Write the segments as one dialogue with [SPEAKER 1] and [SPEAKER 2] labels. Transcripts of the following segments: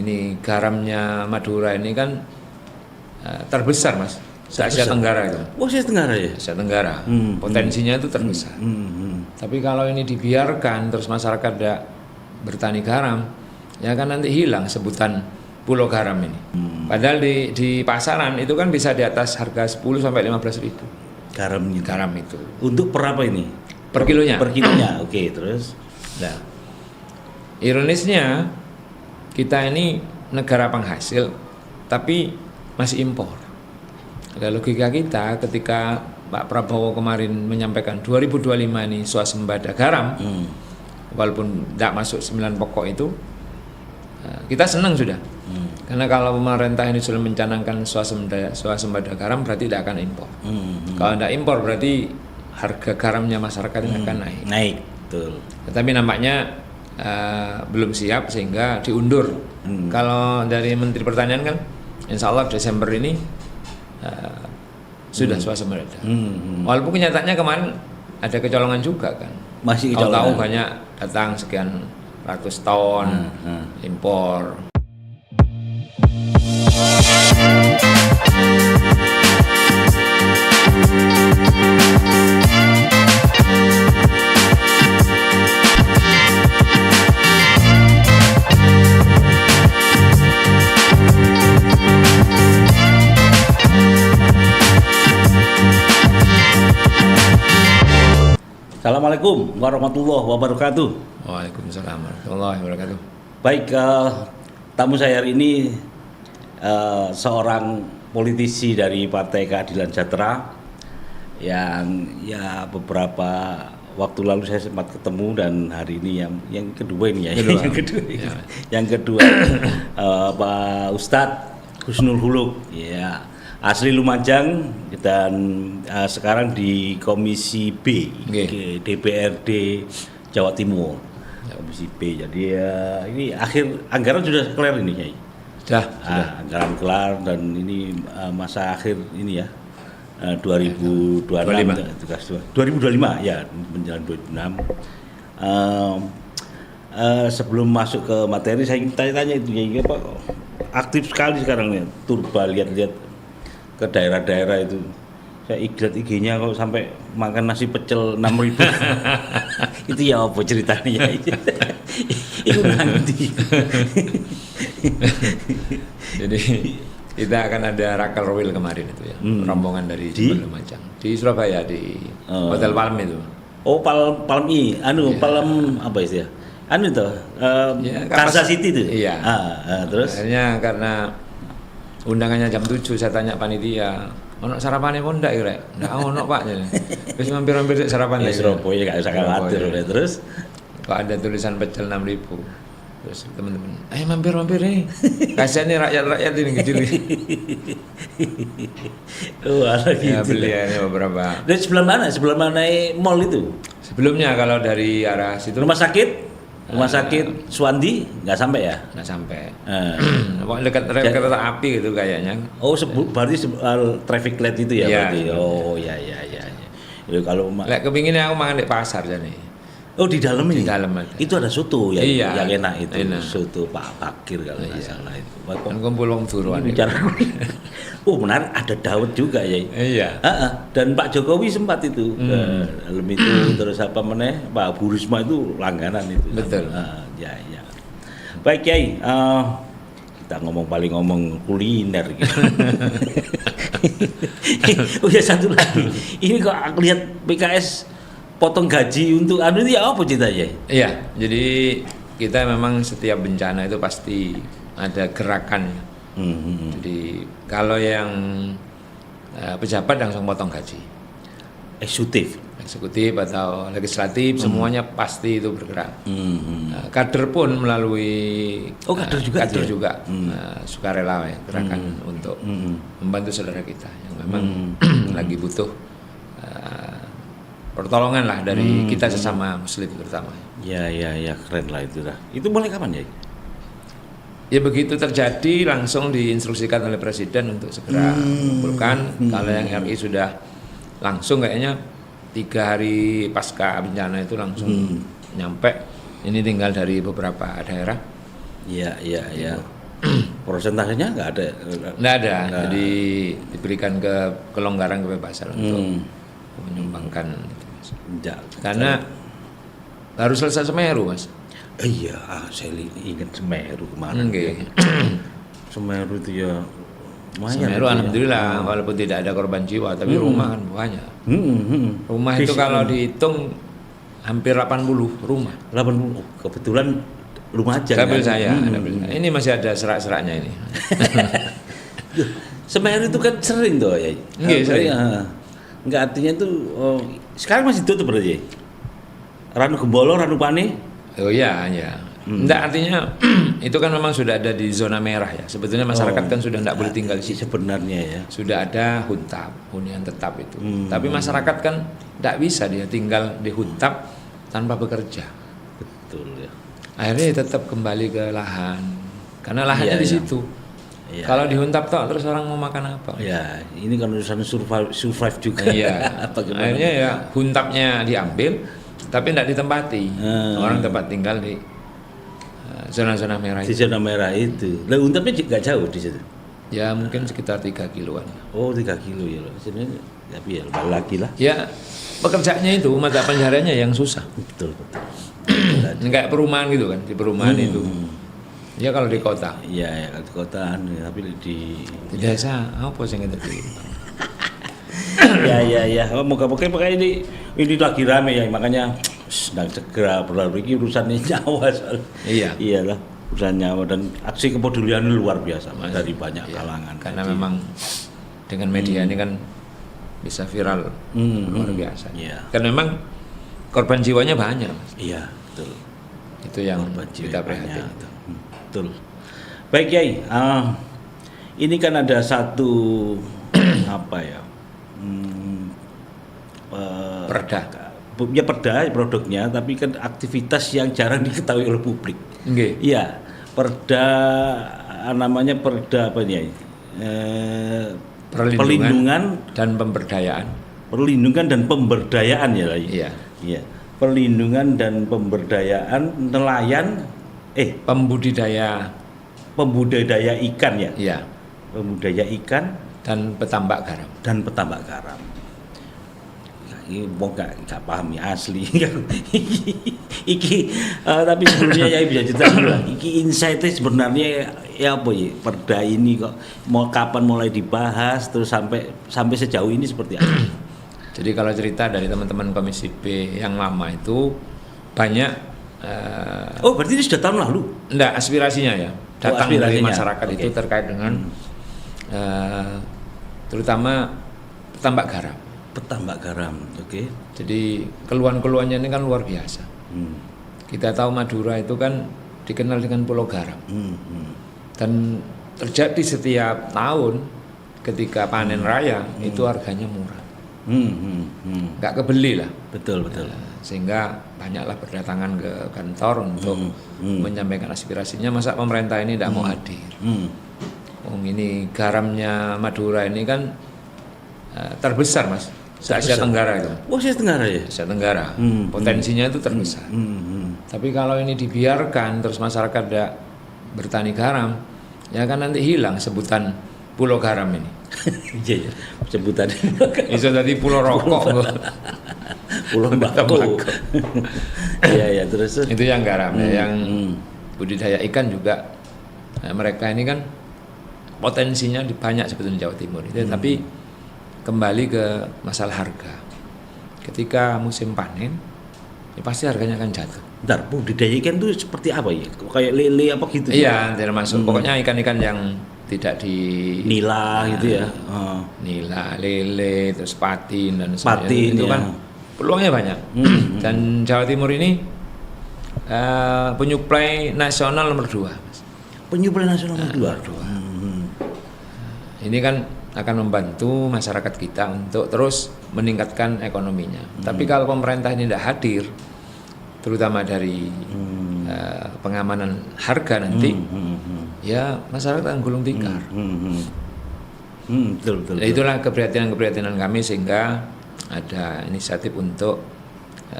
[SPEAKER 1] ini garamnya Madura ini kan terbesar Mas, se-Asia Tenggara itu.
[SPEAKER 2] Oh, Asia Tenggara ya?
[SPEAKER 1] Asia Tenggara, potensinya itu terbesar. Tapi kalau ini dibiarkan terus masyarakat tidak bertani garam, ya kan nanti hilang sebutan pulau garam ini. Padahal di pasaran itu kan bisa di atas harga 10 sampai 15 ribu
[SPEAKER 2] Garamnya.
[SPEAKER 1] garam itu.
[SPEAKER 2] Untuk per apa ini?
[SPEAKER 1] Per kilonya.
[SPEAKER 2] Per kilonya. Oke, terus.
[SPEAKER 1] Nah, ironisnya kita ini negara penghasil tapi masih impor. Ada logika kita ketika Pak Prabowo kemarin menyampaikan 2025 ini swasembada garam, walaupun tidak masuk 9 pokok itu, kita senang sudah. Karena kalau pemerintah ini sudah mencanangkan swasembada garam berarti tidak akan impor. Kalau tidak impor berarti harga garamnya masyarakat ini akan naik.
[SPEAKER 2] Naik, betul.
[SPEAKER 1] Tetapi nampaknya belum siap sehingga diundur. Kalau dari Menteri Pertanian kan, Insya Allah Desember ini sudah swasembada. Walaupun kenyataannya kemarin ada kecolongan juga kan.
[SPEAKER 2] Masih
[SPEAKER 1] Tahu
[SPEAKER 2] kecolongan.
[SPEAKER 1] banyak datang sekian ratus ton impor.
[SPEAKER 2] Assalamualaikum warahmatullahi wabarakatuh.
[SPEAKER 1] Waalaikumsalam warahmatullahi wabarakatuh.
[SPEAKER 2] Baik, tamu saya hari ini seorang politisi dari Partai Keadilan Sejahtera yang ya beberapa waktu lalu saya sempat ketemu, dan hari ini yang kedua ini ya. Yang kedua Pak Ustadz Husnul Huluk, ya, asli Lumajang dan sekarang di Komisi B DPRD Jawa Timur, Komisi B. Jadi ini akhir anggaran sudah kelar ini, Nyai.
[SPEAKER 1] Sudah.
[SPEAKER 2] Anggaran kelar, dan ini masa akhir ini ya, 2025 ya, menjelang 2026. Sebelum masuk ke materi, saya ingin tanya itu, Nyai, apa aktif sekali sekarang ya, turba lihat-lihat ke daerah-daerah itu. Saya lihat IG-nya kok sampai makan nasi pecel 6.000. Itu ya apa ceritanya? Itu nanti.
[SPEAKER 1] Jadi kita akan ada Rakel kemarin itu ya, rombongan dari Lumajang di Surabaya di Hotel Palm itu.
[SPEAKER 2] Oh, Palmi, Palm apa sih ya? Itu,
[SPEAKER 1] ya,
[SPEAKER 2] Karsa City itu.
[SPEAKER 1] Iya.
[SPEAKER 2] Terus?
[SPEAKER 1] Akhirnya karena undangannya jam 7, saya tanya panitia, ono sarapannya pun ndak kira? Ndak ono Pak. Terus mampir-mampir sarapan
[SPEAKER 2] di Surabaya, enggak usah khawatir. Terus
[SPEAKER 1] kok ada tulisan pecel 6.000. Terus teman-teman, ayo mampir nih. Kasihan nih rakyat ini kecil nih. Ya, beli aja beberapa.
[SPEAKER 2] Dari sebelah mana? Sebelah mana mall itu?
[SPEAKER 1] Sebelumnya kalau dari arah situ
[SPEAKER 2] Rumah sakit Suwandi nggak sampai ya?
[SPEAKER 1] nggak sampai. Pokoknya dekat kereta api gitu kayaknya.
[SPEAKER 2] Oh, berarti traffic light itu ya,
[SPEAKER 1] Iya,
[SPEAKER 2] berarti. Oh, ya. Kalau
[SPEAKER 1] kepinginnya aku makan di pasar jadi.
[SPEAKER 2] Oh, di dalam ini?
[SPEAKER 1] Di dalam ada.
[SPEAKER 2] Itu ada soto ya,
[SPEAKER 1] iya,
[SPEAKER 2] yang enak itu.
[SPEAKER 1] Enak.
[SPEAKER 2] Soto Pak Bakir kalau nggak salah itu.
[SPEAKER 1] Kan kumpul wong turuan.
[SPEAKER 2] Bicara. Oh, menarik, ada Daud juga ya.
[SPEAKER 1] Iya.
[SPEAKER 2] Dan Pak Jokowi sempat itu dalam itu, terus apa meneh Pak Bu Risma itu langganan itu.
[SPEAKER 1] Betul.
[SPEAKER 2] Ya. Baik, Kiai. Kita ngomong kuliner gitu. Oh ya, satu lagi. Ini kok aku lihat PKS potong gaji untuk itu ya apa ceritanya?
[SPEAKER 1] Iya, jadi kita memang setiap bencana itu pasti ada gerakan. Jadi kalau yang pejabat langsung potong gaji. Eksekutif atau legislatif semuanya pasti itu bergerak. Kader pun melalui kader juga sukarela ya, gerakan untuk membantu saudara kita yang memang lagi butuh pertolongan lah dari kita sesama muslim terutama.
[SPEAKER 2] Ya, keren lah itu dah. Itu mulai kapan ya?
[SPEAKER 1] Ya begitu terjadi langsung diinstruksikan oleh Presiden untuk segera mengumpulkan. Kalau yang RI sudah langsung kayaknya 3 hari pasca bencana itu langsung nyampe. Ini tinggal dari beberapa daerah.
[SPEAKER 2] Iya. Persentasenya nggak ada.
[SPEAKER 1] Nggak ada. Jadi diberikan kelonggaran kebebasan untuk menyumbangkan itu, Mas. Karena baru selesai Semeru, Mas.
[SPEAKER 2] Iya, saya ingat Semeru kemarin. Semeru itu ya lumayan.
[SPEAKER 1] Semeru alhamdulillah walaupun tidak ada korban jiwa, tapi rumah kan banyak. Rumah itu kalau dihitung hampir 80 rumah.
[SPEAKER 2] 80. Oh, kebetulan rumah aja.
[SPEAKER 1] Dapil saya. Ini masih ada serak-seraknya ini.
[SPEAKER 2] Semeru itu kan sering tuh ya.
[SPEAKER 1] Sering.
[SPEAKER 2] Enggak, artinya itu sekarang masih tutup berarti. Ranu Gembolo, Ranu Pane.
[SPEAKER 1] Oh iya. Enggak, artinya itu kan memang sudah ada di zona merah ya. Sebetulnya masyarakat kan sudah tidak boleh tinggal di situ.
[SPEAKER 2] Sebenarnya ya.
[SPEAKER 1] Sudah ada hunian tetap itu. Tapi masyarakat kan tidak bisa dia tinggal di huntap tanpa bekerja.
[SPEAKER 2] Betul ya.
[SPEAKER 1] Akhirnya dia tetap kembali ke lahan. Karena lahannya di situ.
[SPEAKER 2] Iya,
[SPEAKER 1] kalau di huntap terus orang mau makan apa?
[SPEAKER 2] Ya, ini kan urusan survive juga.
[SPEAKER 1] Iya. Akhirnya ya huntapnya diambil tapi tidak ditempati. Orang tempat tinggal di zona-zona merah
[SPEAKER 2] itu. Di zona merah itu. Lah untapnya nggak jauh di situ.
[SPEAKER 1] Ya mungkin sekitar 3 kiloan.
[SPEAKER 2] Oh 3 kilo ya loh. Sebenarnya tapi ya lagi lah.
[SPEAKER 1] Ya pekerjaannya itu mata pencahariannya yang susah.
[SPEAKER 2] Betul.
[SPEAKER 1] Kayak perumahan gitu kan, di perumahan itu. Ya kalau di kota.
[SPEAKER 2] Iya kalau di kota tapi di
[SPEAKER 1] desa apa sih yang tadi?
[SPEAKER 2] Ya. Moga-moga ini lagi rame ya, makanya sedang segera berlalu ini urusannya nyawa soal. Iyalah urusan nyawa dan aksi kepedulian luar biasa dari banyak kalangan.
[SPEAKER 1] Karena memang dengan media ini kan bisa viral luar biasa. Karena memang korban jiwanya banyak, Mas.
[SPEAKER 2] Iya betul.
[SPEAKER 1] Itu yang kita prihatin.
[SPEAKER 2] Betul. Baik Yai, ini kan ada satu apa ya? Perda produknya, tapi kan aktivitas yang jarang diketahui oleh publik. Iya, perda namanya perda apa nih?
[SPEAKER 1] Perlindungan dan pemberdayaan.
[SPEAKER 2] Perlindungan dan pemberdayaan ya lagi.
[SPEAKER 1] Iya.
[SPEAKER 2] Perlindungan dan pemberdayaan nelayan, pembudidaya ikan ya.
[SPEAKER 1] Iya.
[SPEAKER 2] Pembudidaya ikan
[SPEAKER 1] dan petambak garam.
[SPEAKER 2] Ini mau nggak paham ya asli. Tapi sebelumnya ya bisa cerita dulu lah. Iki insight-nya sebenarnya ya apa ya? Perda ini kok mau kapan mulai dibahas terus sampai sejauh ini seperti apa?
[SPEAKER 1] Jadi kalau cerita dari teman-teman Komisi B yang lama itu banyak.
[SPEAKER 2] Berarti ini sudah tahun lalu?
[SPEAKER 1] Enggak, aspirasinya ya. Datang dari masyarakat itu terkait dengan terutama petambak garam.
[SPEAKER 2] Petambak garam, oke.
[SPEAKER 1] Jadi keluhan-keluhannya ini kan luar biasa. Kita tahu Madura itu kan dikenal dengan pulau garam. Dan terjadi setiap tahun ketika panen raya itu harganya murah. Nggak kebeli lah.
[SPEAKER 2] Betul.
[SPEAKER 1] Sehingga banyaklah berdatangan ke kantor untuk menyampaikan aspirasinya. Masa pemerintah ini tidak mau hadir? Ini garamnya Madura ini kan terbesar, Mas. Asia Tenggara itu.
[SPEAKER 2] Asia Tenggara ya?
[SPEAKER 1] Asia Tenggara. Potensinya itu terbesar. Tapi kalau ini dibiarkan terus masyarakat tidak bertani garam, ya kan nanti hilang sebutan pulau garam ini.
[SPEAKER 2] Iya. Sebutan.
[SPEAKER 1] Bisa tadi pulau rokok.
[SPEAKER 2] Pulau Bako. Iya, terus.
[SPEAKER 1] Itu yang garam ya, yang budidaya ikan juga. Nah, mereka ini kan potensinya banyak sebetulnya Jawa Timur itu, tapi kembali ke masalah harga. Ketika musim panen, ya pasti harganya akan jatuh.
[SPEAKER 2] Bentar, budidaya ikan itu seperti apa ya? Kayak lele apa gitu?
[SPEAKER 1] Iya, termasuk pokoknya ikan-ikan yang tidak di
[SPEAKER 2] nila gitu ya.
[SPEAKER 1] Nila, lele, terus patin dan
[SPEAKER 2] sebagainya.
[SPEAKER 1] Itu kan peluangnya banyak. Dan Jawa Timur ini penyuplai nasional nomor 2.
[SPEAKER 2] Penyuplai nasional nomor
[SPEAKER 1] 2. Ini kan akan membantu masyarakat kita untuk terus meningkatkan ekonominya. Tapi kalau pemerintah ini tidak hadir, terutama dari pengamanan harga nanti, ya masyarakat akan gulung tikar.
[SPEAKER 2] Betul.
[SPEAKER 1] Itulah keprihatinan kami sehingga ada inisiatif untuk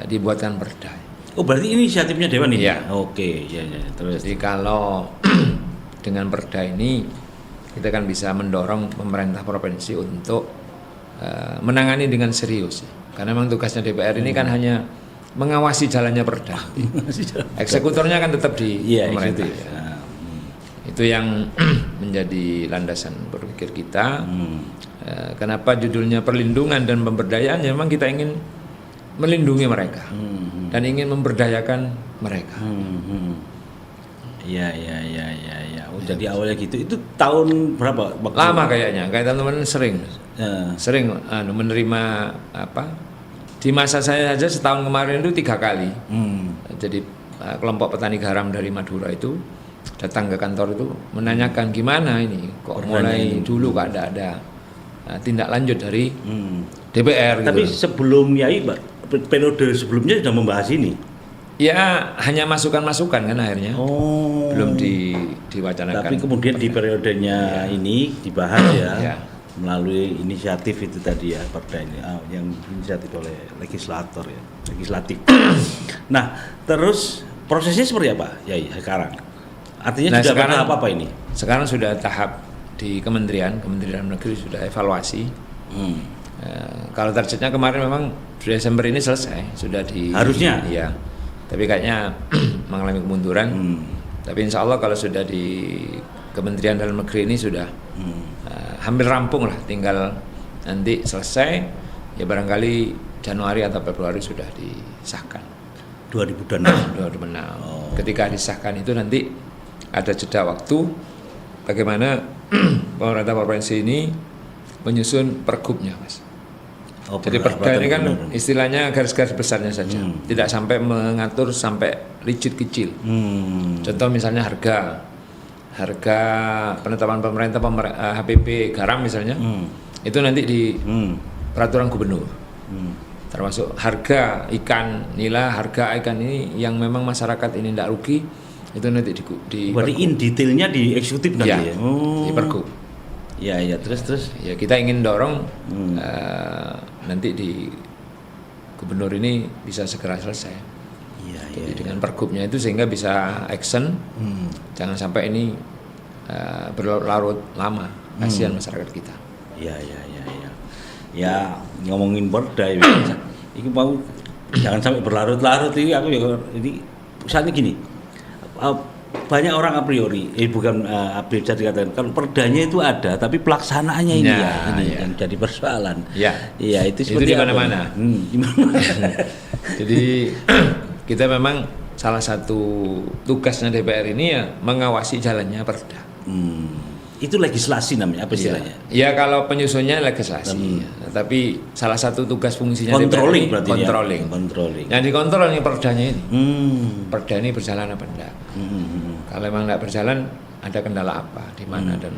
[SPEAKER 1] dibuatkan perda.
[SPEAKER 2] Berarti ini inisiatifnya Dewan ini?
[SPEAKER 1] Ya.
[SPEAKER 2] Oke, ya. Terus.
[SPEAKER 1] Jadi kalau dengan perda ini kita kan bisa mendorong pemerintah provinsi untuk menangani dengan serius. Karena memang tugasnya DPR ini kan hanya mengawasi jalannya perda. Eksekutornya kan tetap di pemerintah. Itu yang menjadi landasan berpikir kita. Kenapa judulnya perlindungan dan pemberdayaan? Ya memang kita ingin melindungi mereka dan ingin memberdayakan mereka.
[SPEAKER 2] Ya. Oh, jadi awalnya gitu. Itu tahun berapa?
[SPEAKER 1] Lama kayaknya. Kayak teman-teman sering menerima apa? Di masa saya saja setahun kemarin itu 3 kali. Jadi kelompok petani garam dari Madura itu datang ke kantor itu menanyakan gimana ini kok mulai dulu kok ada tindak lanjut dari DPR.
[SPEAKER 2] Tapi
[SPEAKER 1] gitu.
[SPEAKER 2] sebelumnya periode sebelumnya sudah membahas ini.
[SPEAKER 1] Ya hanya masukan-masukan kan akhirnya. Belum diwacanakan.
[SPEAKER 2] Tapi kemudian di periodenya ini dibahas ya. Melalui inisiatif itu tadi ya, perda ini yang inisiatif oleh legislatif. Nah, terus prosesnya seperti apa? Ya sekarang. Artinya sudah sekarang, apa ini?
[SPEAKER 1] Sekarang sudah tahap di Kementerian Dalam Negeri sudah evaluasi. Kalau targetnya kemarin memang Desember ini selesai, sudah
[SPEAKER 2] harusnya.
[SPEAKER 1] Iya. Tapi kayaknya mengalami kemunduran. Tapi insya Allah kalau sudah di Kementerian Dalam Negeri ini sudah hampir rampung lah, tinggal nanti selesai ya barangkali Januari atau Februari sudah disahkan.
[SPEAKER 2] 2006.
[SPEAKER 1] Ketika disahkan itu nanti ada jeda waktu bagaimana pemerintah provinsi ini menyusun pergubnya, Mas. Jadi perda ini kan istilahnya garis-garis besarnya saja, tidak sampai mengatur sampai rigid kecil. Contoh misalnya harga penetapan pemerintah HPP garam misalnya, itu nanti di peraturan gubernur. Termasuk harga ikan nila, harga ikan ini yang memang masyarakat ini tidak rugi, itu nanti di
[SPEAKER 2] berarti in detailnya di eksekutif nanti ya?
[SPEAKER 1] Di pergub.
[SPEAKER 2] Ya terus.
[SPEAKER 1] Ya kita ingin dorong nanti di gubernur ini bisa segera selesai. Jadi dengan pergubnya itu sehingga bisa action, jangan sampai ini berlarut lama, kasihan masyarakat kita.
[SPEAKER 2] Ya ngomongin perda ini mau jangan sampai berlarut-larut ini ini misalnya gini, banyak orang a priori bisa dikatakan kalau perdanya itu ada tapi pelaksanaannya ini yang jadi persoalan. Iya itu seperti
[SPEAKER 1] di mana-mana. Jadi kita memang salah satu tugasnya DPR ini ya mengawasi jalannya perda.
[SPEAKER 2] Itu legislasi namanya apa istilahnya?
[SPEAKER 1] Ya kalau penyusunnya legislasi, tapi salah satu tugas fungsinya
[SPEAKER 2] controlling
[SPEAKER 1] DPR ini controlling. Yang dikontrol ini perdanya ini. Perda ini berjalan apa enggak? Kalau memang enggak berjalan, ada kendala apa, di mana dan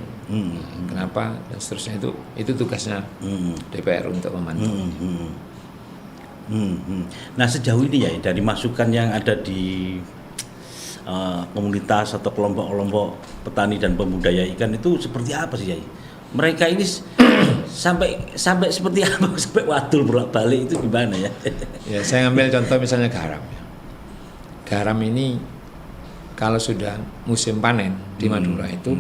[SPEAKER 1] kenapa dan seterusnya itu tugasnya DPR untuk memantau.
[SPEAKER 2] Nah sejauh ini ya dari masukan yang ada di komunitas atau kelompok-kelompok petani dan pembudidaya ikan itu seperti apa sih ya? Mereka ini sampai seperti apa? Sampai wadul bolak-balik itu gimana ya?
[SPEAKER 1] Ya saya ambil contoh misalnya garam. Garam ini kalau sudah musim panen di Madura itu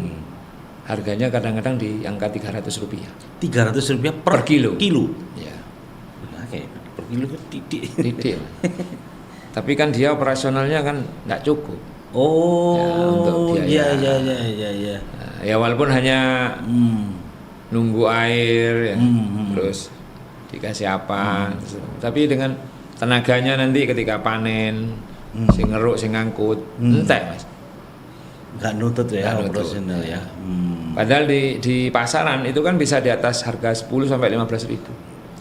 [SPEAKER 1] harganya kadang-kadang di angka Rp300.
[SPEAKER 2] Rp300 per kilo.
[SPEAKER 1] Ya.
[SPEAKER 2] Oke, per kilo kan
[SPEAKER 1] titik. Tapi kan dia operasionalnya kan nggak cukup.
[SPEAKER 2] Untuk biaya.
[SPEAKER 1] Ya. Ya walaupun hanya nunggu air, ya, terus dikasih apa, tapi dengan tenaganya nanti ketika panen, sing ngeruk, sing ngangkut, entek Mas.
[SPEAKER 2] Nggak nutut ya, operasional ya.
[SPEAKER 1] Padahal di pasaran itu kan bisa di atas harga 10 sampai 15 ribu.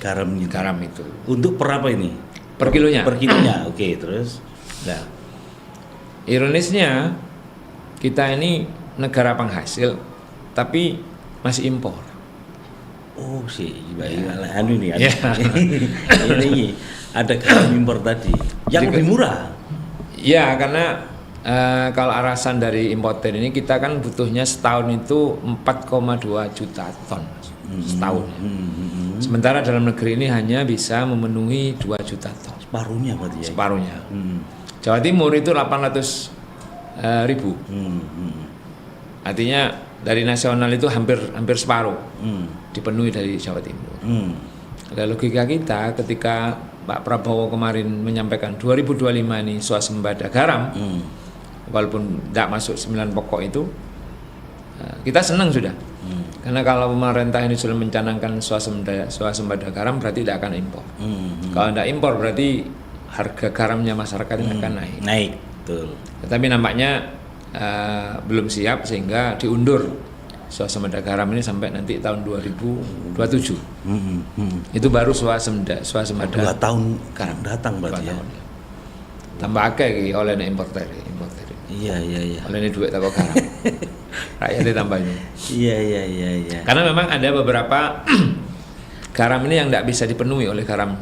[SPEAKER 1] Garam itu. Untuk
[SPEAKER 2] per apa ini?
[SPEAKER 1] Per kilonya.
[SPEAKER 2] Oke, terus.
[SPEAKER 1] Nah, ironisnya kita ini negara penghasil, tapi masih impor.
[SPEAKER 2] Oh sih, anu nih. Ini ada garam impor tadi, yang lebih murah.
[SPEAKER 1] Ya, karena kalau alasan dari importer ini kita kan butuhnya setahun itu 4,2 juta ton setahun. Sementara dalam negeri ini hanya bisa memenuhi 2 juta ton.
[SPEAKER 2] Separuhnya berarti ya?
[SPEAKER 1] Separuhnya. Jawa Timur itu 800 ribu. Artinya dari nasional itu hampir separuh dipenuhi dari Jawa Timur. Ada logika kita ketika Pak Prabowo kemarin menyampaikan 2025 ini swasembada garam, walaupun tidak masuk 9 pokok itu, kita senang sudah. Karena kalau pemerintah ini sudah mencanangkan swasembada garam berarti tidak akan impor. Kalau tidak impor berarti harga garamnya masyarakat ini akan naik.
[SPEAKER 2] Naik, betul.
[SPEAKER 1] Tetapi nampaknya belum siap sehingga diundur swasembada garam ini sampai nanti tahun 2027. Itu baru swasembada
[SPEAKER 2] 2 tahun
[SPEAKER 1] garam
[SPEAKER 2] datang berarti ya.
[SPEAKER 1] Tambah akeh iki oleh importer.
[SPEAKER 2] Iya.
[SPEAKER 1] Oleh ini duit toko garam. Rakyatnya tambah ini.
[SPEAKER 2] Iya.
[SPEAKER 1] Karena memang ada beberapa garam ini yang tidak bisa dipenuhi oleh garam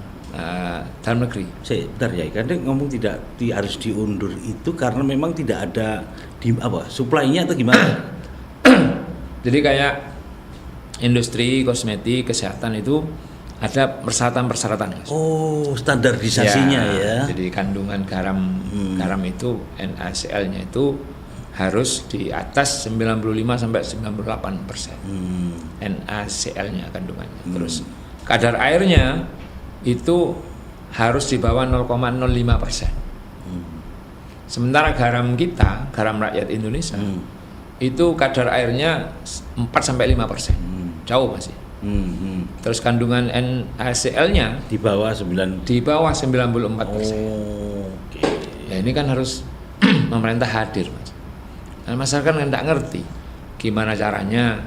[SPEAKER 1] dalam negeri.
[SPEAKER 2] Bentar ya, kadang ngomong harus diundur itu karena memang tidak ada suplainya atau gimana?
[SPEAKER 1] Jadi kayak industri kosmetik kesehatan itu ada persyaratan-persyaratan.
[SPEAKER 2] Oh, standarisasinya ya.
[SPEAKER 1] Jadi kandungan garam itu NaCl-nya itu harus di atas 95 sampai 98%. NaCl-nya kandungannya. Terus kadar airnya itu harus di bawah 0,05%. Sementara garam kita, garam rakyat Indonesia, itu kadar airnya 4 sampai 5%. Jauh masih. Terus kandungan NaCl-nya
[SPEAKER 2] Di bawah 94%.
[SPEAKER 1] Oke. Ya ini kan harus pemerintah hadir, Mas. Nah, masyarakat kan tidak ngerti gimana caranya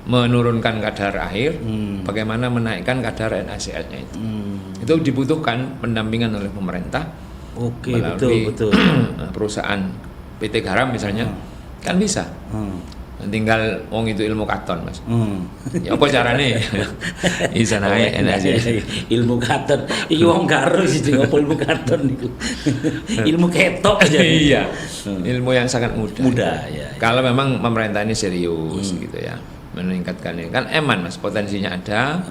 [SPEAKER 1] menurunkan kadar air, bagaimana menaikkan kadar NaCl-nya itu. Itu dibutuhkan pendampingan oleh pemerintah.
[SPEAKER 2] Oke,
[SPEAKER 1] melalui
[SPEAKER 2] betul.
[SPEAKER 1] perusahaan PT Garam misalnya, kan bisa. Tinggal wong itu ilmu katon, Mas. Ya apa carane? Bisa naik NaCl.
[SPEAKER 2] Ilmu katon. Iki wong karo siji ngopo ilmu katon niku. Ilmu ketok aja.
[SPEAKER 1] Iya. Ilmu yang sangat mudah.
[SPEAKER 2] Ya.
[SPEAKER 1] Kalau memang pemerintah ini serius gitu ya, meningkatkan ini kan eman, Mas, potensinya ada.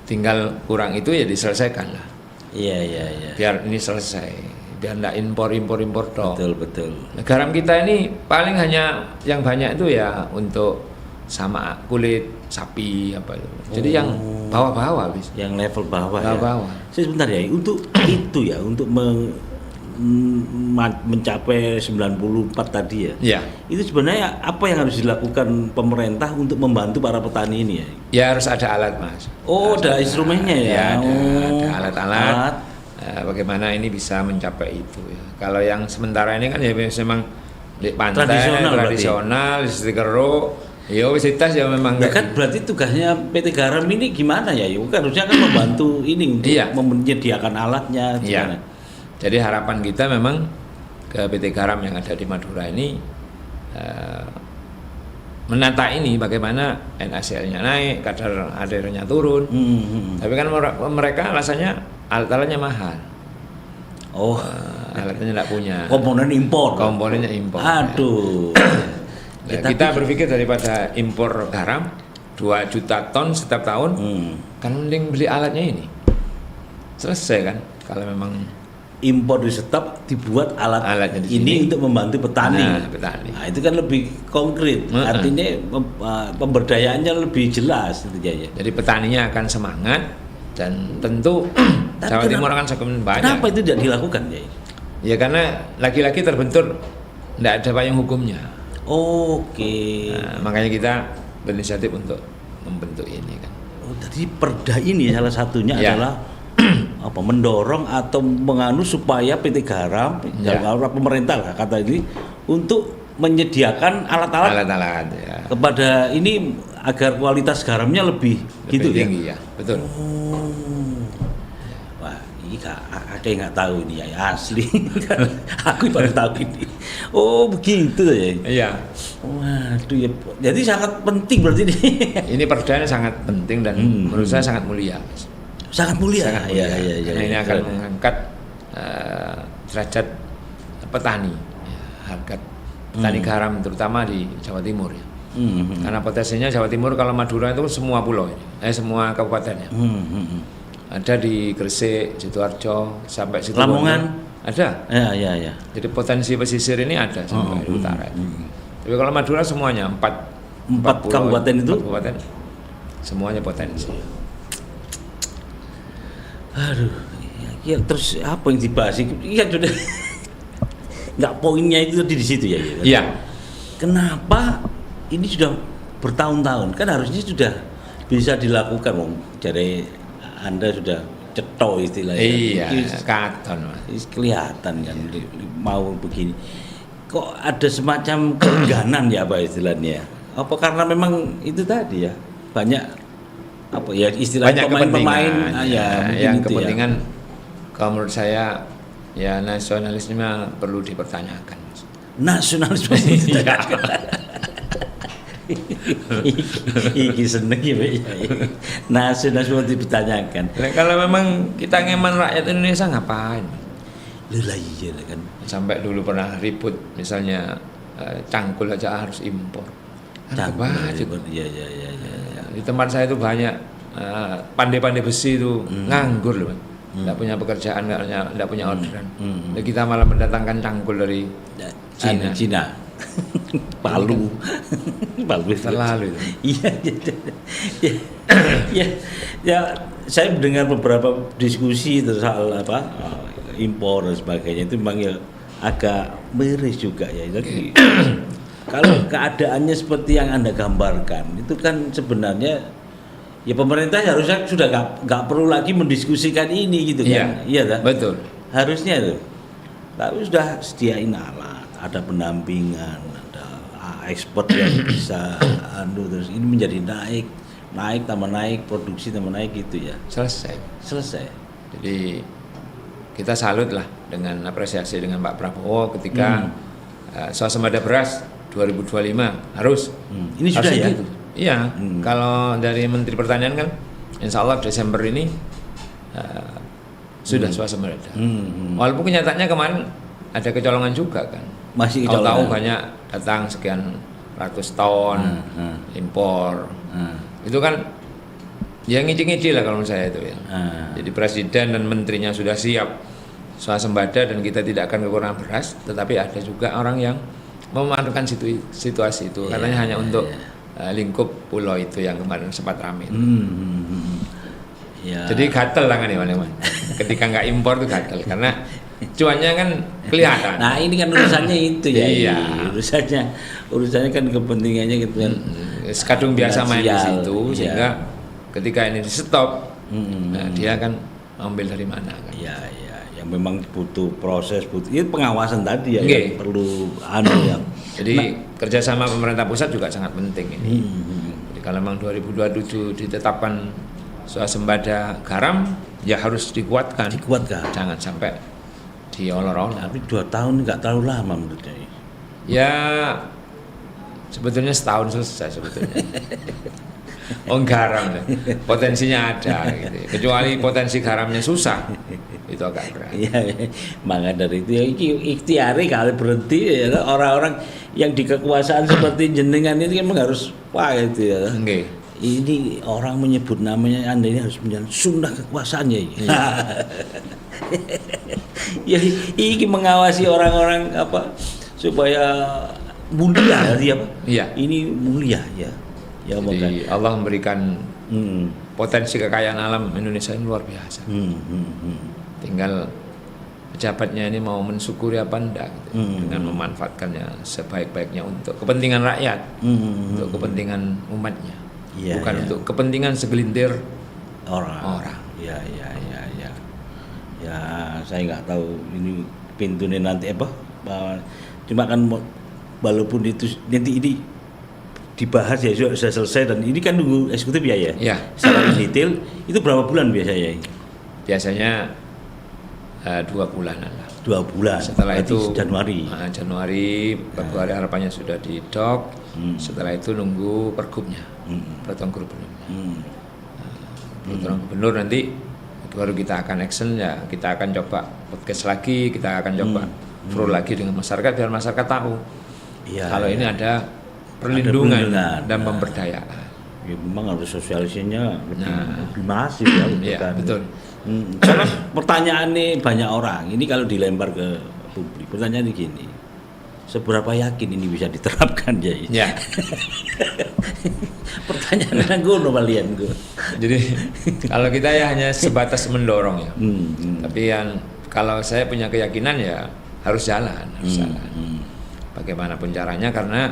[SPEAKER 1] Tinggal kurang itu ya diselesaikan lah.
[SPEAKER 2] Iya.
[SPEAKER 1] Biar ini selesai. Biar enggak impor toh.
[SPEAKER 2] Betul.
[SPEAKER 1] Nah, garam kita ini paling hanya yang banyak itu ya untuk sama kulit sapi apa itu. Jadi yang bawah-bawah bis.
[SPEAKER 2] Yang level bawah ya.
[SPEAKER 1] Bawah.
[SPEAKER 2] Sebentar ya, untuk itu ya, untuk mencapai 94 tadi ya.
[SPEAKER 1] Iya.
[SPEAKER 2] Itu sebenarnya apa yang harus dilakukan pemerintah untuk membantu para petani ini ya?
[SPEAKER 1] Ya harus ada alat, Mas.
[SPEAKER 2] Ada instrumennya ya.
[SPEAKER 1] Ya ada alat-alat. Bagaimana ini bisa mencapai itu ya. Kalau yang sementara ini kan ya memang di pantai tradisional di Stikero, ya universitas ya memang
[SPEAKER 2] kan berarti tugasnya PT Garam ini gimana ya? Kan harusnya kan membantu ini untuk menyediakan alatnya.
[SPEAKER 1] Iya. Jadi harapan kita memang ke PT Garam yang ada di Madura ini menata ini bagaimana NaCl-nya naik, kadar airnya turun. Tapi kan mereka alasannya alat-alatnya mahal. Alatnya tidak punya. Komponennya impor.
[SPEAKER 2] Aduh.
[SPEAKER 1] Ya, kita berpikir daripada impor garam 2 juta ton setiap tahun, kan mending beli alatnya ini. Selesai kan? Kalau memang
[SPEAKER 2] impor di stop, dibuat alatnya di sini untuk membantu petani. Nah, itu kan lebih konkret. Artinya pemberdayaannya lebih jelas ya.
[SPEAKER 1] Jadi petaninya akan semangat dan tentu Jawa Timur akan semakin banyak.
[SPEAKER 2] Kenapa itu tidak dilakukan ya?
[SPEAKER 1] Ya karena lagi-lagi terbentur tidak ada payung hukumnya.
[SPEAKER 2] Oke.
[SPEAKER 1] Nah, makanya kita berinisiatif untuk membentuk ini kan.
[SPEAKER 2] Jadi perda ini salah satunya adalah mendorong atau menganu supaya PT Garam, pemerintah lah kata ini, untuk menyediakan alat-alat kepada ini agar kualitas garamnya lebih gitu
[SPEAKER 1] tinggi, ya. Betul.
[SPEAKER 2] Wah, ini ada yang nggak tahu ini ya asli. Aku baru tahu ini. Oh begitu ya.
[SPEAKER 1] Iya.
[SPEAKER 2] Waduh ya. Jadi sangat penting berarti ini.
[SPEAKER 1] Ini perdanya sangat penting dan menurut saya sangat mulia.
[SPEAKER 2] Sangat mulia.
[SPEAKER 1] Ya. Karena ini akan mengangkat derajat petani, harga petani garam terutama di Jawa Timur ya. Karena potensinya Jawa Timur kalau Madura itu semua pulau ini, semua kabupatennya. Ada di Gresik, Sidoarjo sampai Situbondo.
[SPEAKER 2] Lamongan
[SPEAKER 1] ada.
[SPEAKER 2] Ya.
[SPEAKER 1] Jadi potensi pesisir ini ada sampai di utara. Tapi kalau Madura semuanya
[SPEAKER 2] 4 kabupaten itu?
[SPEAKER 1] 4 kabupaten semuanya potensi.
[SPEAKER 2] Aduh, ya terus apa yang dibahas? Iya sudah, nggak poinnya itu tadi di situ ya.
[SPEAKER 1] Iya.
[SPEAKER 2] Kenapa ini sudah bertahun-tahun? Kan harusnya sudah bisa dilakukan, Jadi Anda sudah cetok istilahnya.
[SPEAKER 1] Iya, katon Mas.
[SPEAKER 2] Kelihatan kan mau begini. Kok ada semacam keengganan ya apa istilahnya? Apa karena memang itu tadi ya banyak apa ya istilah
[SPEAKER 1] banyak
[SPEAKER 2] pemain-pemain
[SPEAKER 1] yang
[SPEAKER 2] gitu
[SPEAKER 1] kepentingan kalau menurut saya ya nasionalisme perlu dipertanyakan.
[SPEAKER 2] Nasionalisme dipertanyakan. Iki seneng ya, nasionalisme dipertanyakan.
[SPEAKER 1] Nah, kalau memang kita ngeman rakyat Indonesia ngapain?
[SPEAKER 2] Lah iya kan.
[SPEAKER 1] Sampai dulu pernah ribut misalnya cangkul aja harus impor.
[SPEAKER 2] Iya.
[SPEAKER 1] Di tempat saya itu banyak pandai-pandai besi itu nganggur loh, nggak punya pekerjaan, nggak punya orderan. Dan kita malah mendatangkan cangkul dari Cina.
[SPEAKER 2] Palu
[SPEAKER 1] terlalu itu.
[SPEAKER 2] Ya, saya mendengar beberapa diskusi soal impor dan sebagainya itu memang ya agak miris juga ya. Jadi kalau keadaannya seperti yang Anda gambarkan itu kan sebenarnya ya pemerintah harusnya sudah nggak perlu lagi mendiskusikan ini gitu kan. Iya kan?
[SPEAKER 1] Betul.
[SPEAKER 2] Harusnya itu. Tapi sudah sediain alat, ada pendampingan, ada ekspor yang bisa terus ini menjadi naik tambah naik, produksi tambah naik gitu ya. Selesai.
[SPEAKER 1] Jadi kita salut lah dengan apresiasi dengan Pak Prabowo ketika swasembada beras 2025 harus.
[SPEAKER 2] Ini sudah ya?
[SPEAKER 1] Gitu. Iya. Kalau dari Menteri Pertanian kan, Insya Allah Desember ini sudah swasembada. Walaupun kenyataannya kemarin ada kecolongan juga kan.
[SPEAKER 2] Masih
[SPEAKER 1] kecolongan. Tahu
[SPEAKER 2] banyak
[SPEAKER 1] datang sekian ratus ton impor. Itu kan ya ngicik-ngicik lah kalau menurut saya itu ya. Jadi presiden dan menterinya sudah siap swasembada dan kita tidak akan kekurangan beras, tetapi ada juga orang yang memanfaatkan situasi itu katanya hanya untuk lingkup pulau itu yang kemarin sempat ramai. Jadi gatel lah kan Iwan. Ketika nggak impor tuh gatel karena cuannya kan kelihatan.
[SPEAKER 2] Nah ini kan urusannya itu ya.
[SPEAKER 1] Iya.
[SPEAKER 2] Urusannya kan kepentingannya gitu kan.
[SPEAKER 1] Kadung biasa main di situ sehingga ketika ini di stop, dia kan ambil dari mana kan?
[SPEAKER 2] Iya. Yang memang butuh proses, ini pengawasan tadi ya, yang perlu yang.
[SPEAKER 1] Jadi kerjasama pemerintah pusat juga sangat penting ini. Jadi kalau memang 2027 ditetapkan swasembada garam, ya harus dikuatkan. Jangan sampai diolor-olor.
[SPEAKER 2] Tapi 2 tahun nggak terlalu lama menurut saya.
[SPEAKER 1] Ya sebetulnya setahun selesai sebetulnya. Garam potensinya ada gitu. Kecuali potensi garamnya susah itu agak berat.
[SPEAKER 2] Iya, maka dari itu ya ikhtiari kalau berhenti ya orang-orang yang di kekuasaan seperti jenengan ini kan harus gitu ya. Ini orang menyebut namanya Anda ini harus menjadi sunnah kekuasaannya ini. Ya ini mengawasi orang-orang supaya mulia
[SPEAKER 1] Iya.
[SPEAKER 2] Ini mulia ya.
[SPEAKER 1] Jadi Allah memberikan potensi kekayaan alam Indonesia ini luar biasa. Tinggal pejabatnya ini mau mensyukuri apa enggak gitu, dengan memanfaatkannya sebaik-baiknya untuk kepentingan rakyat, untuk kepentingan umatnya, bukan untuk kepentingan segelintir orang.
[SPEAKER 2] Ya, saya nggak tahu ini pintunya nanti cuma kan walaupun itu nanti ini dibahas ya sudah selesai dan ini kan nunggu eksekutif ya. Secara detail itu berapa bulan biasanya?
[SPEAKER 1] Biasanya 2 bulanan lah.
[SPEAKER 2] 2 bulan.
[SPEAKER 1] Setelah itu
[SPEAKER 2] Januari,
[SPEAKER 1] Februari harapannya sudah di dok. Setelah itu nunggu pergubnya, peraturan gubernurnya. Peraturan gubernur nanti baru kita akan action ya. Kita akan coba podcast lagi, kita akan coba pro lagi dengan masyarakat biar masyarakat tahu. Kalau ini ada perlindungan dan pemberdayaan.
[SPEAKER 2] Ya memang harus sosialisasinya lebih masif ya.
[SPEAKER 1] Betul.
[SPEAKER 2] Karena pertanyaan nih banyak orang. Ini kalau dilempar ke publik, pertanyaan gini. seberapa yakin ini bisa diterapkan ya?
[SPEAKER 1] Ya.
[SPEAKER 2] Pertanyaan ngono kalian gue.
[SPEAKER 1] Jadi kalau kita ya hanya sebatas mendorong ya. Tapi yang kalau saya punya keyakinan ya harus jalan. Bagaimanapun caranya, karena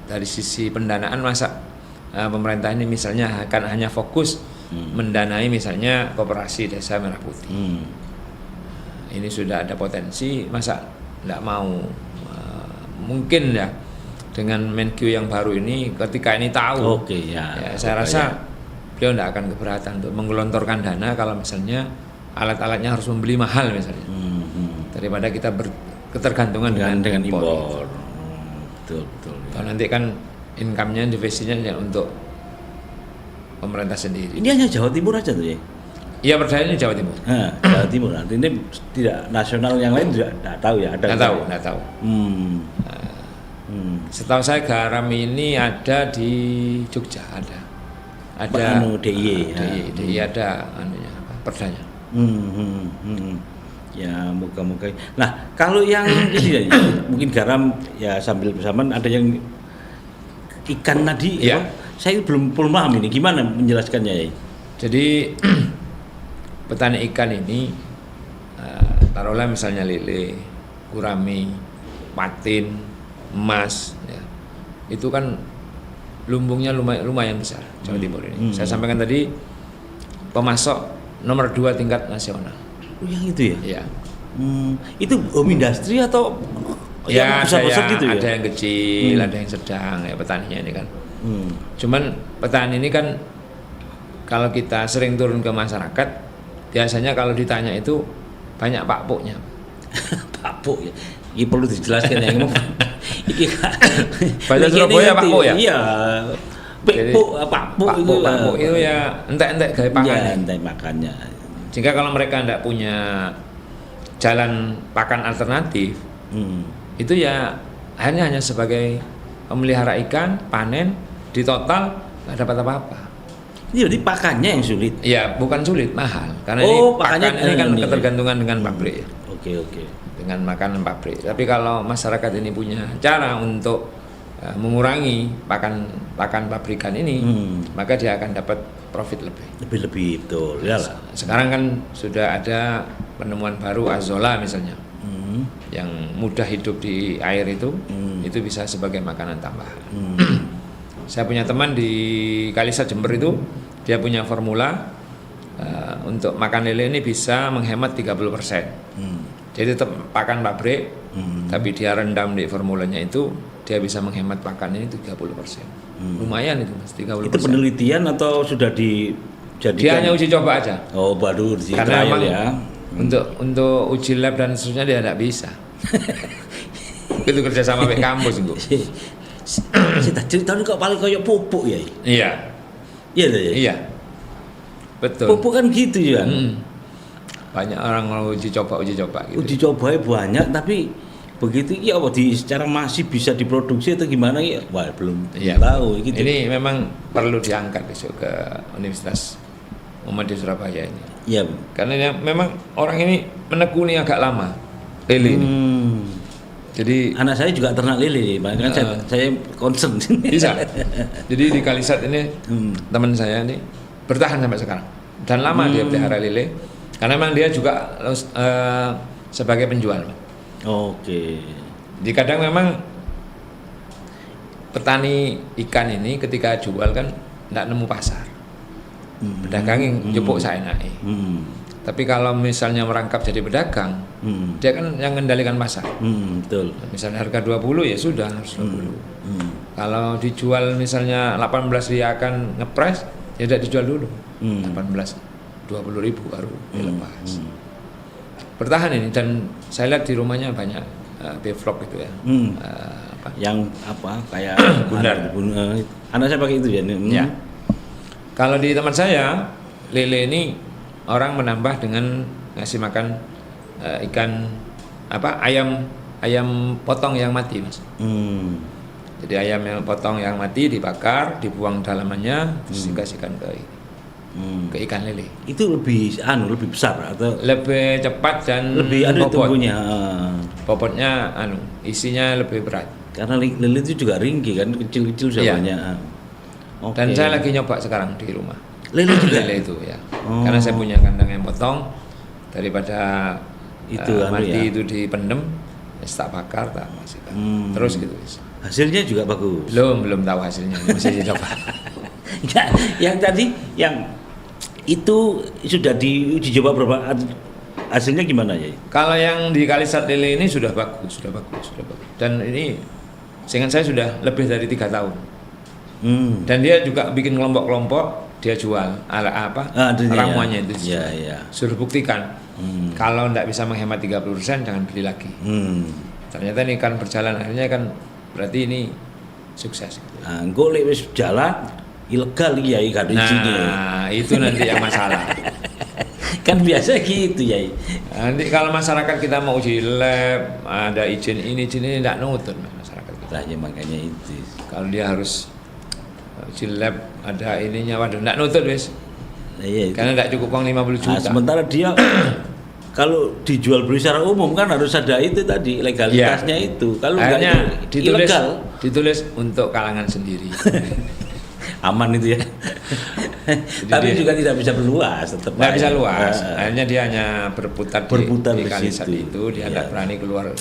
[SPEAKER 1] dari sisi pendanaan masa pemerintah ini misalnya akan hanya fokus mendanai misalnya koperasi desa Merah Putih. Ini sudah ada potensi, masa tidak mau mungkin ya dengan Menkyu yang baru ini ketika ini tahu, saya rasa beliau tidak akan keberatan untuk menggelontorkan dana kalau misalnya alat-alatnya harus membeli mahal misalnya, daripada kita ketergantungan dengan impor.
[SPEAKER 2] Betul.
[SPEAKER 1] Kalau nanti kan income-nya, divisinya untuk pemerintah sendiri.
[SPEAKER 2] Ini hanya Jawa Timur aja tuh ya?
[SPEAKER 1] Iya, percaya ini Jawa Timur.
[SPEAKER 2] Jawa Timur. Nanti ini tidak nasional yang lain juga tidak tahu ya?
[SPEAKER 1] Tidak tahu. Setahu saya garam ini ada di Jogja, ada DIY ada perdanya.
[SPEAKER 2] Ya moga-moga. Nah kalau yang ini mungkin garam ya sambil bersamaan ada yang ikan tadi.
[SPEAKER 1] Ya.
[SPEAKER 2] Saya belum paham ini gimana menjelaskannya ya.
[SPEAKER 1] Jadi petani ikan ini taruhlah misalnya lele, gurami, patin, emas ya. Itu kan lumbungnya lumayan besar Jawa Timur ini. Saya sampaikan tadi pemasok nomor 2 tingkat nasional.
[SPEAKER 2] Oh yang itu ya?
[SPEAKER 1] Ya.
[SPEAKER 2] Itu home industry atau yang besar-besar gitu ya?
[SPEAKER 1] Ada yang kecil, ada yang sedang ya petaninya ini kan. Cuman petani ini kan kalau kita sering turun ke masyarakat, biasanya kalau ditanya itu banyak pakpuknya.
[SPEAKER 2] Pakpuk ya. Ini perlu dijelaskan ya.
[SPEAKER 1] Bahasa Surabaya pakpuk ya?
[SPEAKER 2] Iya. Pakpuk
[SPEAKER 1] itu ya entek-entek gaya pakan.
[SPEAKER 2] Ya, entek makannya.
[SPEAKER 1] Jika kalau mereka tidak punya jalan pakan alternatif, itu ya hanya sebagai pemelihara ikan, panen, di total nggak dapat apa-apa.
[SPEAKER 2] Jadi pakannya yang sulit?
[SPEAKER 1] Ya bukan sulit, mahal. Karena pakan ini kan ketergantungan dengan pabrik.
[SPEAKER 2] Oke.
[SPEAKER 1] Dengan makanan pabrik. Tapi kalau masyarakat ini punya cara untuk mengurangi pakan pabrikan ini, maka dia akan dapat profit lebih.
[SPEAKER 2] Lebih betul. Yalah.
[SPEAKER 1] Sekarang kan sudah ada penemuan baru azolla misalnya, yang mudah hidup di air itu bisa sebagai makanan tambahan. Saya punya teman di Kalisat Jember itu, dia punya formula untuk makan lele ini bisa menghemat 30%. Jadi tetap pakan pabrik, tapi dia rendam di formulanya itu, dia bisa menghemat pakan ini 30%. Lumayan itu Mas, 30%.
[SPEAKER 2] Itu penelitian atau sudah dijadikan?
[SPEAKER 1] Dia hanya uji coba aja.
[SPEAKER 2] Oh, baru uji
[SPEAKER 1] karena
[SPEAKER 2] trial
[SPEAKER 1] memang
[SPEAKER 2] ya.
[SPEAKER 1] Untuk uji lab dan seterusnya dia tidak bisa. Itu kerja sama dengan kampus itu.
[SPEAKER 2] Saya cerita kok paling kayak pupuk ya.
[SPEAKER 1] Iya.
[SPEAKER 2] Iya.
[SPEAKER 1] Betul.
[SPEAKER 2] Pupuk kan gitu ya.
[SPEAKER 1] Banyak orang mau uji coba gitu.
[SPEAKER 2] Uji coba banyak, tapi begitu ya apa secara masih bisa diproduksi atau gimana ya? Wah, belum tahu gitu.
[SPEAKER 1] Ini memang perlu diangkat besok ke Universitas Muhammadiyah Surabaya ini.
[SPEAKER 2] Iya.
[SPEAKER 1] Karena memang orang ini menekuni agak lama lele ini. Jadi
[SPEAKER 2] anak saya juga ternak lele, makanya saya concern.
[SPEAKER 1] Bisa. Jadi di Kalisat ini teman saya ini bertahan sampai sekarang. Dan lama dia pelihara lele, karena memang dia juga sebagai penjual.
[SPEAKER 2] Oke.
[SPEAKER 1] Jadi kadang memang petani ikan ini ketika jual kan tidak nemu pasar. Pedagang yang jupuk saya naik. Tapi kalau misalnya merangkap jadi pedagang, dia kan yang mengendalikan pasar.
[SPEAKER 2] Betul.
[SPEAKER 1] Misalnya harga 20 ya sudah harus 20. Kalau dijual misalnya 18 dia akan ngepres, ya tidak dijual dulu. 18, 20.000 baru dilepas. Bertahan ini, dan saya lihat di rumahnya banyak beeflock gitu ya.
[SPEAKER 2] Yang apa kayak
[SPEAKER 1] bundar.
[SPEAKER 2] Anak saya pakai itu ya.
[SPEAKER 1] Ya. Kalau di tempat saya lele ini orang menambah dengan ngasih makan ikan ayam potong yang mati, Mas. Jadi ayam yang potong yang mati dibakar, dibuang dalamannya, terus dikasihkan ke ini. ke ikan lele.
[SPEAKER 2] Itu lebih besar atau
[SPEAKER 1] Lebih cepat dan
[SPEAKER 2] lebih
[SPEAKER 1] bobot.
[SPEAKER 2] tumbuhnya.
[SPEAKER 1] Bobotnya isinya lebih berat.
[SPEAKER 2] Karena lele itu juga ringkih kan, kecil-kecil sudah
[SPEAKER 1] Iya.
[SPEAKER 2] banyak. Oke.
[SPEAKER 1] Dan saya lagi nyoba sekarang di rumah.
[SPEAKER 2] Lele juga?
[SPEAKER 1] Lele itu ya.
[SPEAKER 2] Oh.
[SPEAKER 1] Karena saya punya kandang yang potong, daripada
[SPEAKER 2] Itu
[SPEAKER 1] mati
[SPEAKER 2] ya.
[SPEAKER 1] itu dipendem, tak bakar, tak masukkan. Terus gitu.
[SPEAKER 2] Hasilnya juga bagus.
[SPEAKER 1] Belum tahu hasilnya, masih dicoba.
[SPEAKER 2] Ya, yang tadi yang itu sudah dicoba berapa, hasilnya gimana ya?
[SPEAKER 1] Kalau yang di Kalisat Lele ini sudah bagus. Dan ini seingat saya sudah lebih dari 3 tahun. Dan dia juga bikin kelompok-kelompok, dia jual ramuannya itu.
[SPEAKER 2] Ya.
[SPEAKER 1] Suruh buktikan. Kalau tidak bisa menghemat 30%, jangan beli lagi. Ternyata ini kan berjalan, akhirnya kan berarti ini sukses.
[SPEAKER 2] Golek wis jalan ilegal ya kan izinnya.
[SPEAKER 1] Nah, itu nanti yang masalah.
[SPEAKER 2] Kan biasa gitu ya.
[SPEAKER 1] Nanti kalau masyarakat kita mau uji lab, ada izin ini tidak nutut masyarakat kita.
[SPEAKER 2] Nah, ya makanya itu.
[SPEAKER 1] Kalau dia harus uji lab, ada ininya, waduh tidak nutut wis.
[SPEAKER 2] Nah, iya,
[SPEAKER 1] Karena tidak cukup uang 50 juta.
[SPEAKER 2] Sementara dia kalau dijual beli secara umum kan harus ada itu tadi legalitasnya itu. Kalau
[SPEAKER 1] akhirnya
[SPEAKER 2] enggak ilegal,
[SPEAKER 1] ditulis untuk kalangan sendiri.
[SPEAKER 2] aman itu ya. Tapi juga tidak bisa berluas, tetap
[SPEAKER 1] Nggak bisa luas. Akhirnya dia hanya berputar di
[SPEAKER 2] di
[SPEAKER 1] Kalisat
[SPEAKER 2] situ.
[SPEAKER 1] itu, dia tidak berani keluar.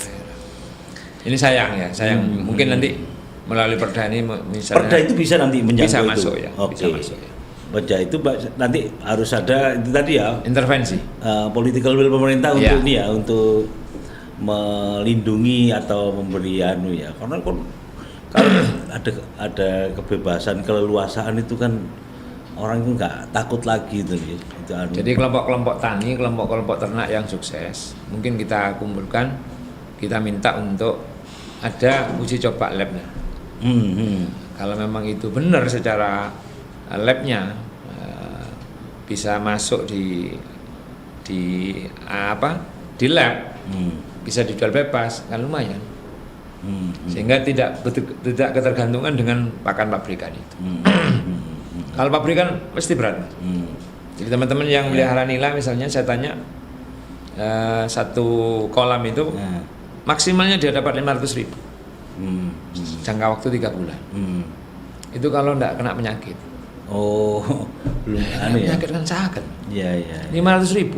[SPEAKER 1] Ini sayang ya, mungkin nanti melalui perda ini misalnya.
[SPEAKER 2] Perda itu bisa nanti menjangkau
[SPEAKER 1] bisa
[SPEAKER 2] itu.
[SPEAKER 1] masuk ya.
[SPEAKER 2] Oke.
[SPEAKER 1] Bisa masuk ya.
[SPEAKER 2] Perda itu nanti harus ada itu tadi ya.
[SPEAKER 1] Intervensi.
[SPEAKER 2] Political will pemerintah untuk
[SPEAKER 1] Ya.
[SPEAKER 2] ini ya, untuk melindungi atau memberi ya. Karena kalau ada kebebasan, keleluasaan itu kan orang itu nggak takut lagi itu.
[SPEAKER 1] Jadi kelompok-kelompok tani, kelompok-kelompok ternak yang sukses, mungkin kita kumpulkan, kita minta untuk ada uji coba labnya. Kalau memang itu benar secara labnya bisa masuk di lab, bisa dijual bebas, kan lumayan. Sehingga tidak ketergantungan dengan pakan pabrikan itu. Kalau pabrikan pasti berat. Jadi teman-teman yang melihara nila misalnya, saya tanya satu kolam itu maksimalnya dia dapat 500.000 jangka waktu 3 bulan. Itu kalau tidak kena penyakit.
[SPEAKER 2] Oh, belum aneh ya.
[SPEAKER 1] Penyakit kan sakit.
[SPEAKER 2] Iya.
[SPEAKER 1] 500.000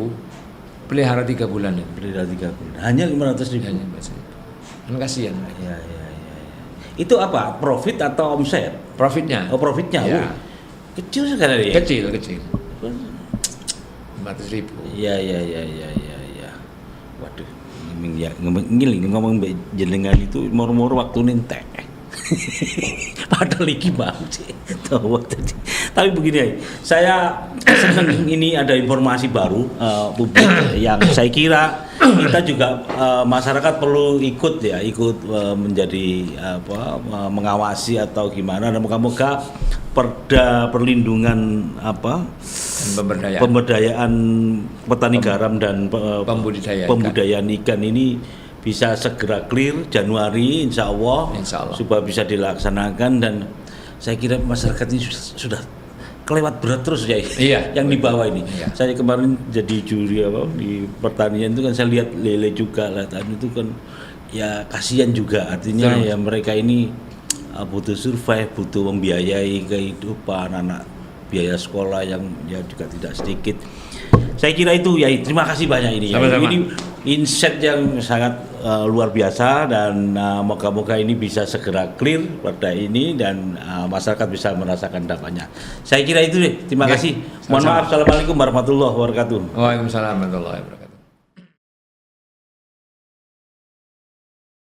[SPEAKER 1] pelihara 3 bulan itu.
[SPEAKER 2] Pelihara 3 bulan. Hanya 500.000.
[SPEAKER 1] Hanya 500.000. Kan kasihan.
[SPEAKER 2] Iya. Itu apa? Profit atau omset?
[SPEAKER 1] Profitnya.
[SPEAKER 2] Oh, profitnya.
[SPEAKER 1] Ya.
[SPEAKER 2] Kecil sekali ya.
[SPEAKER 1] Kecil. 500.000.
[SPEAKER 2] Iya. Waduh, ngomong jenengan itu moro-moro waktu nintek. Padahal iki banget. Tapi begini ya, saya senang ini ada informasi baru publik yang saya kira kita juga masyarakat perlu ikut menjadi mengawasi atau gimana. Dan moga-moga perda perlindungan pemberdayaan petani garam dan pembudidayaan ikan ini bisa segera clear Januari insya Allah. Supaya bisa dilaksanakan. Dan saya kira masyarakat ini sudah kelewat berat terus ya.
[SPEAKER 1] Iya.
[SPEAKER 2] Yang di bawah ini.
[SPEAKER 1] Iya.
[SPEAKER 2] Saya kemarin jadi juri di pertanian itu kan saya lihat lele juga lah, itu kan ya kasihan juga, artinya ya mereka ini butuh survive, butuh membiayai kehidupan anak, biaya sekolah yang ya juga tidak sedikit. Saya kira itu ya. Terima kasih banyak ini.
[SPEAKER 1] Sama-sama.
[SPEAKER 2] Ini insight yang sangat luar biasa, dan moga-moga ini bisa segera clear pada ini dan masyarakat bisa merasakan dampaknya. Saya kira itu deh. Terima kasih. Mohon maaf. Assalamualaikum warahmatullahi wabarakatuh.
[SPEAKER 1] Waalaikumsalam warahmatullahi wabarakatuh.